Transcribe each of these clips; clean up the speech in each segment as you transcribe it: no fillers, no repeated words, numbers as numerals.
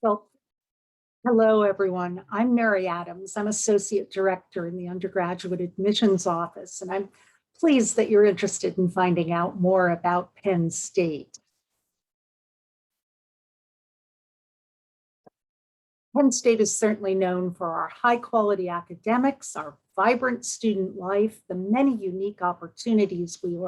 Well, hello, everyone. I'm Mary Adams. I'm Associate Director in the Undergraduate Admissions Office, and I'm pleased that you're interested in finding out more about Penn State. Penn State is certainly known for our high-quality academics, our vibrant student life, the many unique opportunities we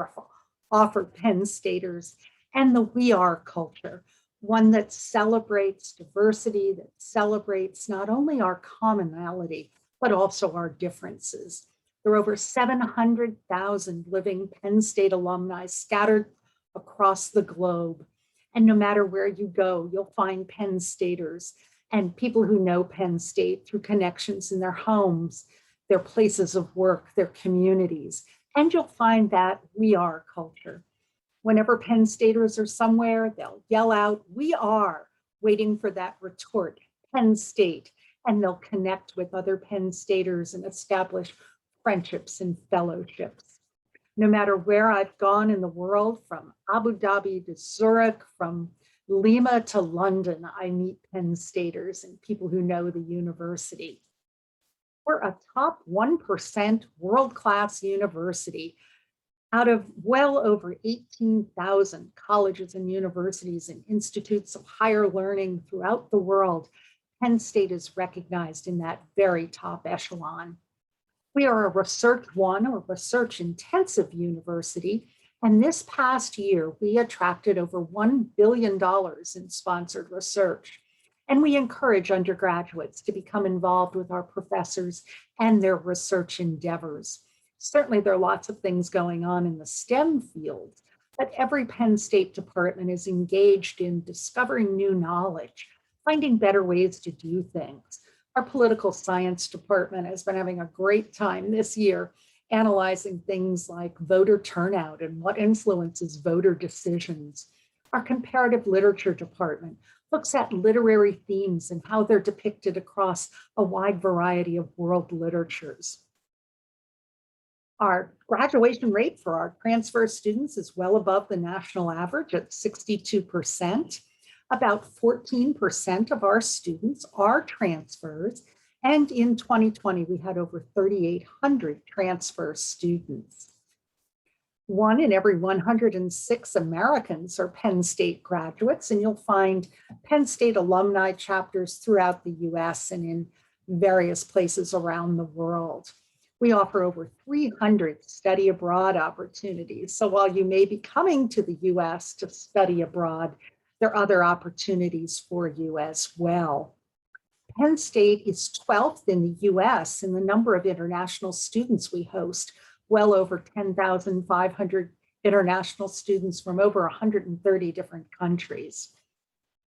offer Penn Staters, and the We Are culture, one that celebrates diversity, that celebrates not only our commonality, but also our differences. There are over 700,000 living Penn State alumni scattered across the globe. And no matter where you go, you'll find Penn Staters and people who know Penn State through connections in their homes, their places of work, their communities. And you'll find that We Are culture. Whenever Penn Staters are somewhere, they'll yell out, "We are," waiting for that retort, Penn State, and they'll connect with other Penn Staters and establish friendships and fellowships. No matter where I've gone in the world, from Abu Dhabi to Zurich, from Lima to London, I meet Penn Staters and people who know the university. We're a top 1% world-class university out of well over 18,000 colleges and universities and institutes of higher learning throughout the world. Penn State is recognized in that very top echelon. We are a research one or research intensive university. And this past year, we attracted over $1 billion in sponsored research. And we encourage undergraduates to become involved with our professors and their research endeavors. Certainly, there are lots of things going on in the STEM field, but every Penn State department is engaged in discovering new knowledge, finding better ways to do things. Our political science department has been having a great time this year analyzing things like voter turnout and what influences voter decisions. Our comparative literature department looks at literary themes and how they're depicted across a wide variety of world literatures. Our graduation rate for our transfer students is well above the national average at 62%. About 14% of our students are transfers. And in 2020, we had over 3,800 transfer students. 1 in every 106 Americans are Penn State graduates, and you'll find Penn State alumni chapters throughout the US and in various places around the world. We offer over 300 study abroad opportunities. So while you may be coming to the US to study abroad, there are other opportunities for you as well. Penn State is 12th in the US in the number of international students we host, well over 10,500 international students from over 130 different countries.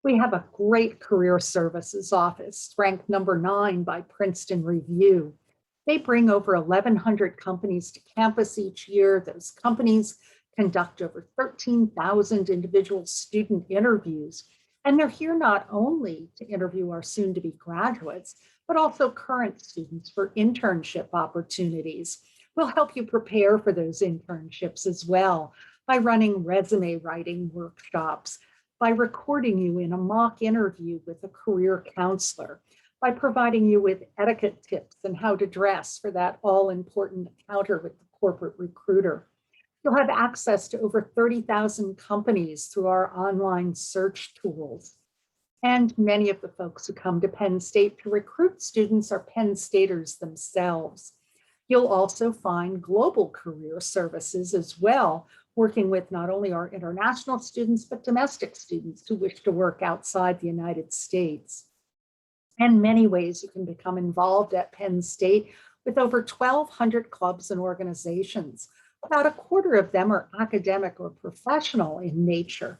We have a great career services office, ranked number 9 by Princeton Review. They bring over 1,100 companies to campus each year. Those companies conduct over 13,000 individual student interviews. And they're here not only to interview our soon-to-be graduates, but also current students for internship opportunities. We'll help you prepare for those internships as well by running resume writing workshops, by recording you in a mock interview with a career counselor, by providing you with etiquette tips and how to dress for that all-important encounter with the corporate recruiter. You'll have access to over 30,000 companies through our online search tools. And many of the folks who come to Penn State to recruit students are Penn Staters themselves. You'll also find global career services as well, working with not only our international students, but domestic students who wish to work outside the United States. And many ways you can become involved at Penn State with over 1,200 clubs and organizations. About a quarter of them are academic or professional in nature,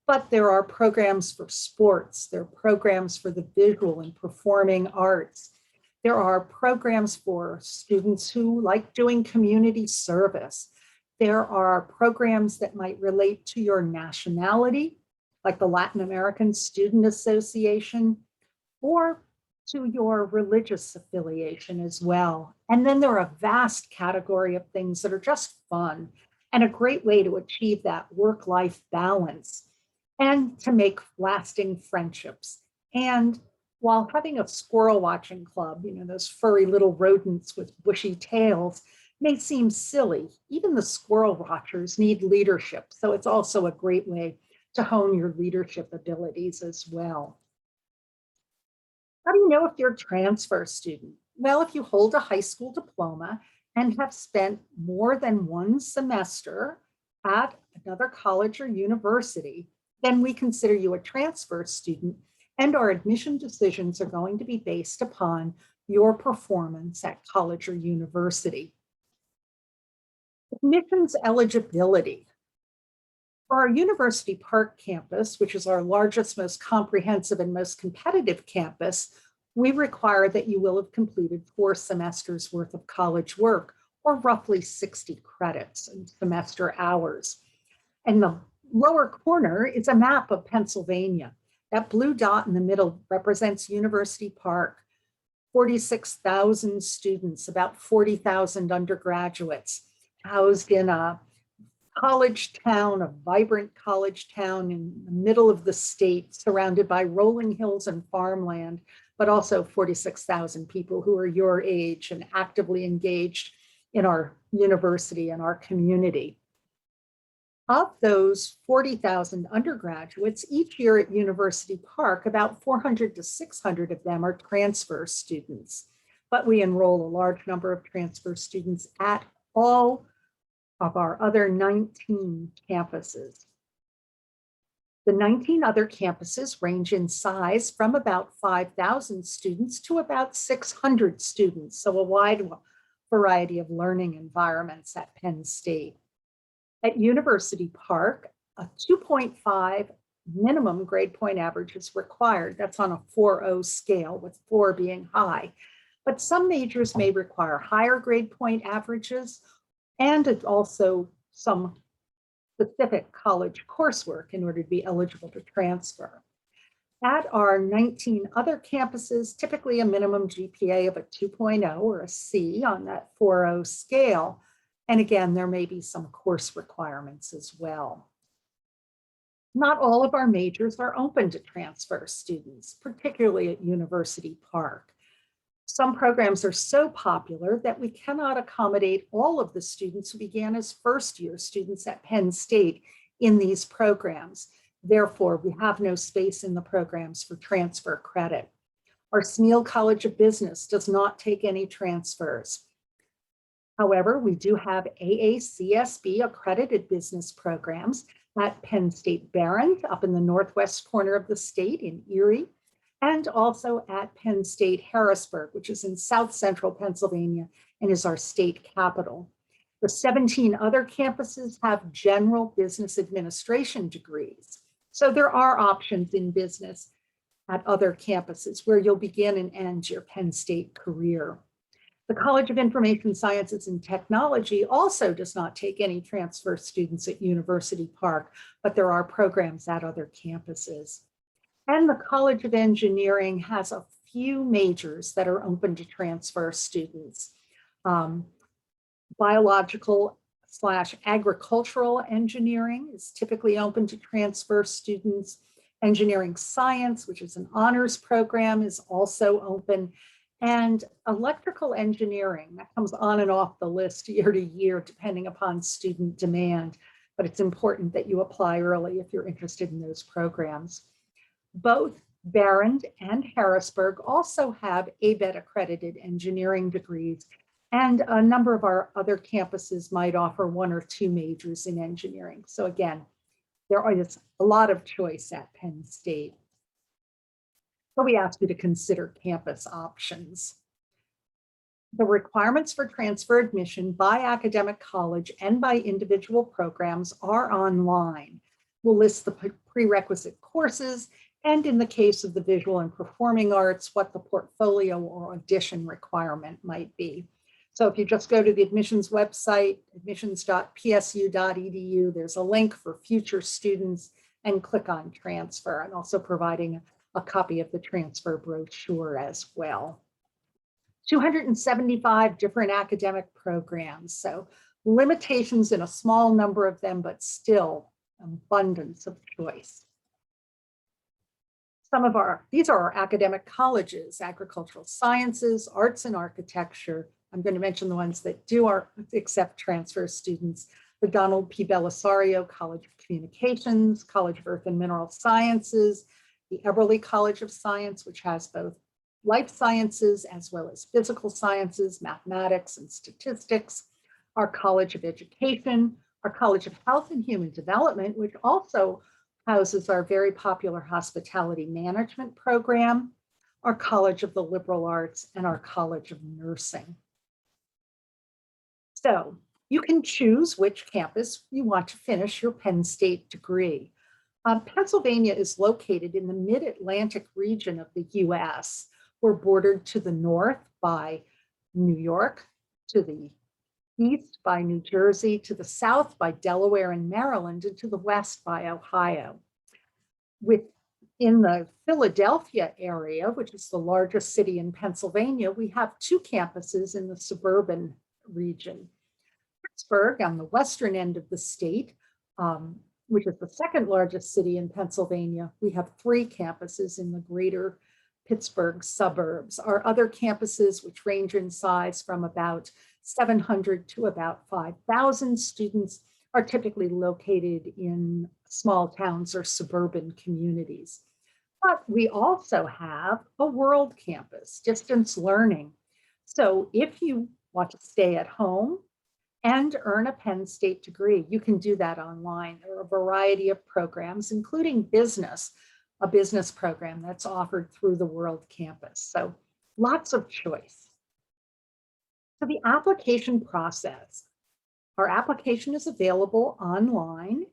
but there are programs for sports, there are programs for the visual and performing arts. There are programs for students who like doing community service. There are programs that might relate to your nationality, like the Latin American Student Association, or to your religious affiliation as well. And then there are a vast category of things that are just fun and a great way to achieve that work-life balance and to make lasting friendships. And while having a squirrel watching club, those furry little rodents with bushy tails, may seem silly, even the squirrel watchers need leadership. So it's also a great way to hone your leadership abilities as well. How do you know if you're a transfer student? Well, if you hold a high school diploma and have spent more than one semester at another college or university, then we consider you a transfer student, and our admission decisions are going to be based upon your performance at college or university. Admissions eligibility. For our University Park campus, which is our largest, most comprehensive, and most competitive campus, we require that you will have completed 4 semesters worth of college work, or roughly 60 credits and semester hours. And the lower corner is a map of Pennsylvania. That blue dot in the middle represents University Park, 46,000 students, about 40,000 undergraduates, housed in a college town, a vibrant college town in the middle of the state, surrounded by rolling hills and farmland, but also 46,000 people who are your age and actively engaged in our university and our community. Of those 40,000 undergraduates, each year at University Park, about 400 to 600 of them are transfer students, but we enroll a large number of transfer students at all of our other 19 campuses. The 19 other campuses range in size from about 5,000 students to about 600 students, so a wide variety of learning environments at Penn State. At University Park, a 2.5 minimum grade point average is required. That's on a 4.0 scale, with 4 being high. But some majors may require higher grade point averages, and also some specific college coursework in order to be eligible to transfer. At our 19 other campuses, typically a minimum GPA of a 2.0 or a C on that 4.0 scale. And again, there may be some course requirements as well. Not all of our majors are open to transfer students, particularly at University Park. Some programs are so popular that we cannot accommodate all of the students who began as first-year students at Penn State in these programs. Therefore, we have no space in the programs for transfer credit. Our Smeal College of Business does not take any transfers. However, we do have AACSB accredited business programs at Penn State Barron, up in the northwest corner of the state in Erie, and also at Penn State Harrisburg, which is in south central Pennsylvania and is our state capital. The 17 other campuses have general business administration degrees. So there are options in business at other campuses where you'll begin and end your Penn State career. The College of Information Sciences and Technology also does not take any transfer students at University Park, but there are programs at other campuses. And the College of Engineering has a few majors that are open to transfer students. Biological/agricultural engineering is typically open to transfer students. Engineering science, which is an honors program, is also open. And electrical engineering, that comes on and off the list year to year, depending upon student demand. But it's important that you apply early if you're interested in those programs. Both Barron and Harrisburg also have ABET accredited engineering degrees, and a number of our other campuses might offer 1 or 2 majors in engineering. So again, there is a lot of choice at Penn State. So we ask you to consider campus options. The requirements for transfer admission by academic college and by individual programs are online. We'll list the prerequisite courses, and in the case of the visual and performing arts, what the portfolio or audition requirement might be. So if you just go to the admissions website, admissions.psu.edu, there's a link for future students, and click on transfer, and also providing a copy of the transfer brochure as well. 275 different academic programs, so limitations in a small number of them, but still abundance of choice. These are our academic colleges: agricultural sciences, arts and architecture. I'm going to mention the ones that accept transfer students: the Donald P. Belisario College of Communications, College of Earth and Mineral Sciences, the Eberly College of Science, which has both life sciences as well as physical sciences, mathematics and statistics, our College of Education, our College of Health and Human Development, which also houses our very popular hospitality management program, our College of the Liberal Arts, and our College of Nursing. So you can choose which campus you want to finish your Penn State degree. Pennsylvania is located in the mid-Atlantic region of the US. We're bordered to the north by New York, to the east by New Jersey, to the south by Delaware and Maryland, and to the west by Ohio. Within the Philadelphia area, which is the largest city in Pennsylvania, we have two campuses in the suburban region. Pittsburgh, on the western end of the state, which is the second largest city in Pennsylvania, we have three campuses in the greater Pittsburgh suburbs. Our other campuses, which range in size from about 700 to about 5,000 students, are typically located in small towns or suburban communities. But we also have a world campus, distance learning. So if you want to stay at home and earn a Penn State degree, you can do that online. There are a variety of programs, including a business program that's offered through the World Campus. So lots of choice. So the application process. Our application is available online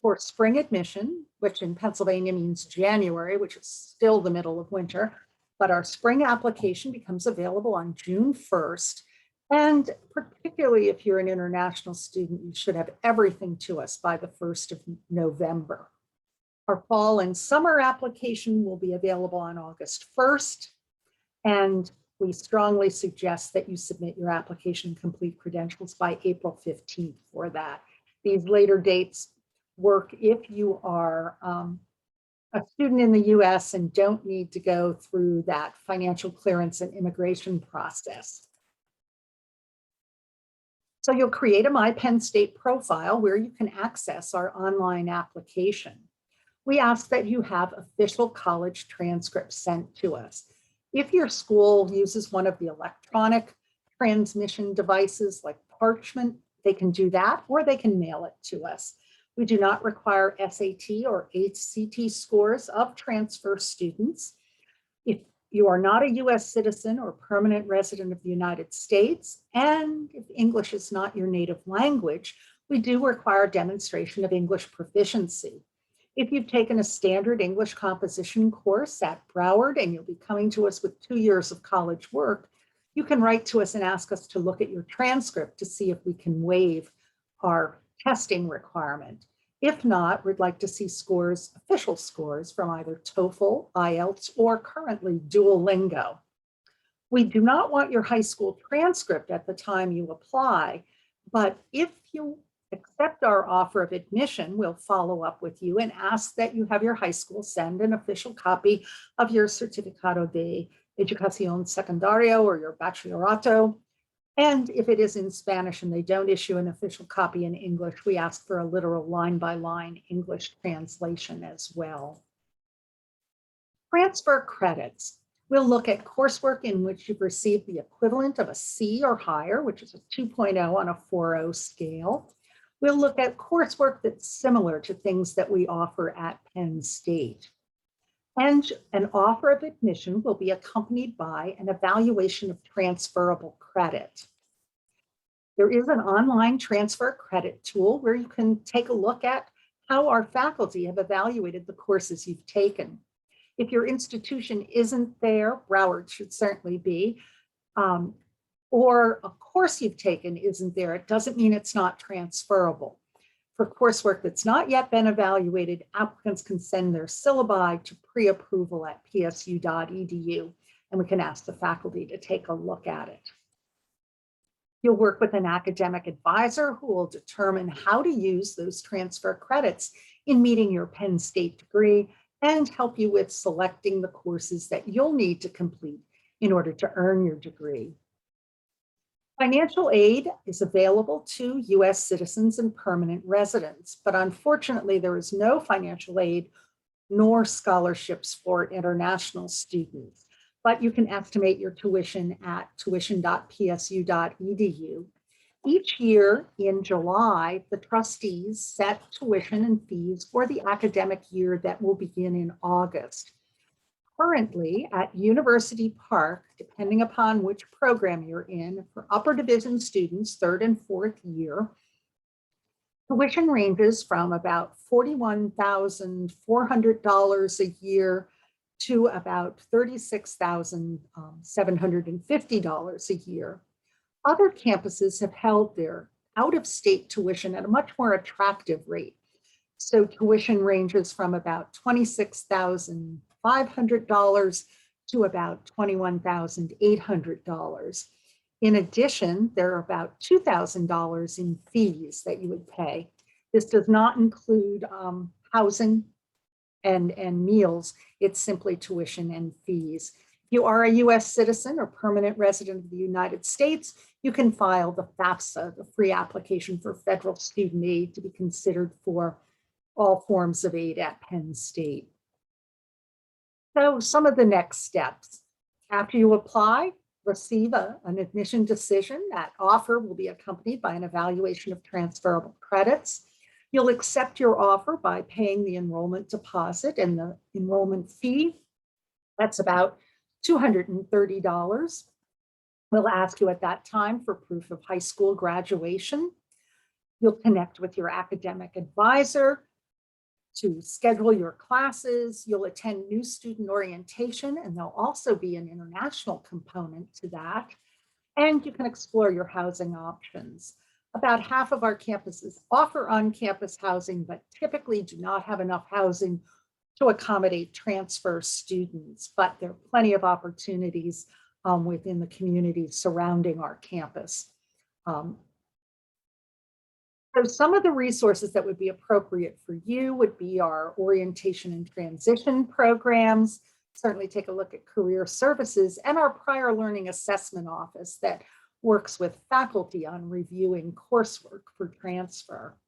for spring admission, which in Pennsylvania means January, which is still the middle of winter. But our spring application becomes available on June 1st. And particularly if you're an international student, you should have everything to us by the 1st of November. Our fall and summer application will be available on August 1st. And we strongly suggest that you submit your application and complete credentials by April 15th for that. These later dates work if you are a student in the US and don't need to go through that financial clearance and immigration process. So you'll create a My Penn State profile where you can access our online application. We ask that you have official college transcripts sent to us. If your school uses one of the electronic transmission devices like Parchment, they can do that, or they can mail it to us. We do not require SAT or HCT scores of transfer students. If you are not a US citizen or permanent resident of the United States, and if English is not your native language, we do require demonstration of English proficiency. If you've taken a standard English composition course at Broward and you'll be coming to us with 2 years of college work, you can write to us and ask us to look at your transcript to see if we can waive our testing requirement. If not, we'd like to see scores, official scores from either TOEFL, IELTS, or currently Duolingo. We do not want your high school transcript at the time you apply, but if you accept our offer of admission, we'll follow up with you and ask that you have your high school send an official copy of your Certificado de Educación Secundaria or your Bachillerato. And if it is in Spanish and they don't issue an official copy in English, we ask for a literal line-by-line English translation as well. Transfer credits. We'll look at coursework in which you've received the equivalent of a C or higher, which is a 2.0 on a 4.0 scale. We'll look at coursework that's similar to things that we offer at Penn State. And an offer of admission will be accompanied by an evaluation of transferable credit. There is an online transfer credit tool where you can take a look at how our faculty have evaluated the courses you've taken. If your institution isn't there, Broward should certainly be, or a course you've taken isn't there, it doesn't mean it's not transferable. For coursework that's not yet been evaluated, applicants can send their syllabi to pre-approval at psu.edu, and we can ask the faculty to take a look at it. You'll work with an academic advisor who will determine how to use those transfer credits in meeting your Penn State degree and help you with selecting the courses that you'll need to complete in order to earn your degree. Financial aid is available to U.S. citizens and permanent residents, but unfortunately, there is no financial aid nor scholarships for international students. But you can estimate your tuition at tuition.psu.edu. Each year in July, the trustees set tuition and fees for the academic year that will begin in August. Currently at University Park, depending upon which program you're in, for upper division students, third and fourth year, tuition ranges from about $41,400 a year to about $36,750 a year. Other campuses have held their out-of-state tuition at a much more attractive rate. So tuition ranges from about $26,500 to about $21,800. In addition, there are about $2,000 in fees that you would pay. This does not include housing and meals. It's simply tuition and fees. If you are a US citizen or permanent resident of the United States, you can file the FAFSA, the free application for federal student aid, to be considered for all forms of aid at Penn State. So some of the next steps. After you apply, receive an admission decision. That offer will be accompanied by an evaluation of transferable credits. You'll accept your offer by paying the enrollment deposit and the enrollment fee. That's about $230. We'll ask you at that time for proof of high school graduation. You'll connect with your academic advisor to schedule your classes. You'll attend new student orientation, and there'll also be an international component to that. And you can explore your housing options. About half of our campuses offer on-campus housing, but typically do not have enough housing to accommodate transfer students, but there are plenty of opportunities within the communities surrounding our campus. So some of the resources that would be appropriate for you would be our orientation and transition programs. Certainly take a look at career services and our prior learning assessment office that works with faculty on reviewing coursework for transfer.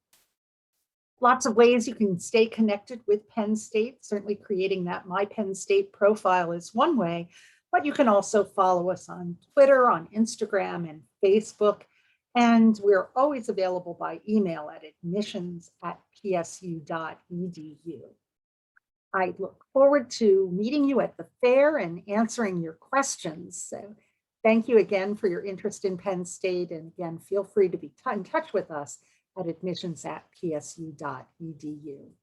Lots of ways you can stay connected with Penn State. Certainly creating that My Penn State profile is one way, but you can also follow us on Twitter, on Instagram, and Facebook. And we're always available by email at admissions@psu.edu. I look forward to meeting you at the fair and answering your questions. So thank you again for your interest in Penn State. And again, feel free to be in touch with us at admissions@psu.edu.